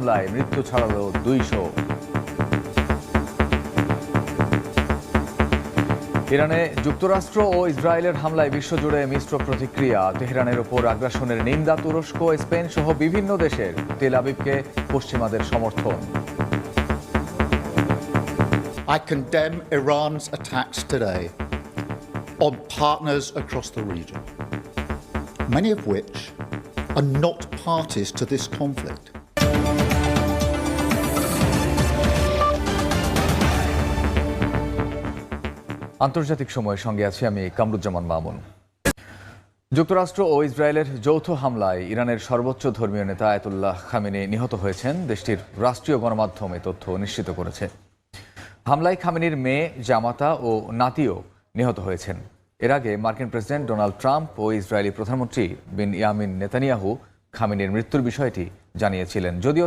হামলায় মৃত্যু ছাড়ালো 200। ইরানে যুক্তরাষ্ট্র ও ইসরায়েলের হামলায় বিশ্বজুড়ে মিশ্র প্রতিক্রিয়া। তেহরানের ওপর আগ্রাসনের নিন্দা তুরস্ক, স্পেন সহ বিভিন্ন দেশের। তেল আবিবকে পশ্চিমাদের সমর্থন। I condemn Iran's attacks today on partners across the region, many of which are not parties to this conflict. আন্তর্জাতিক সময়ের সঙ্গে আছি আমি কামরুজ্জামান মামুন। যুক্তরাষ্ট্র ও ইসরায়েলের যৌথ হামলায় ইরানের সর্বোচ্চ ধর্মীয় নেতা আয়াতুল্লাহ খামেনি নিহত হয়েছেন। দেশটির রাষ্ট্রীয় গণমাধ্যম এ তথ্য নিশ্চিত করেছে। হামলায় খামেনির মেয়ে, জামাতা ও নাতিও নিহত হয়েছেন। এর আগে মার্কিন প্রেসিডেন্ট ডোনাল্ড ট্রাম্প ও ইসরায়েলি প্রধানমন্ত্রী বিনয়ামিন নেতানিয়াহু খামেনির মৃত্যুর বিষয়টি জানিয়েছিলেন, যদিও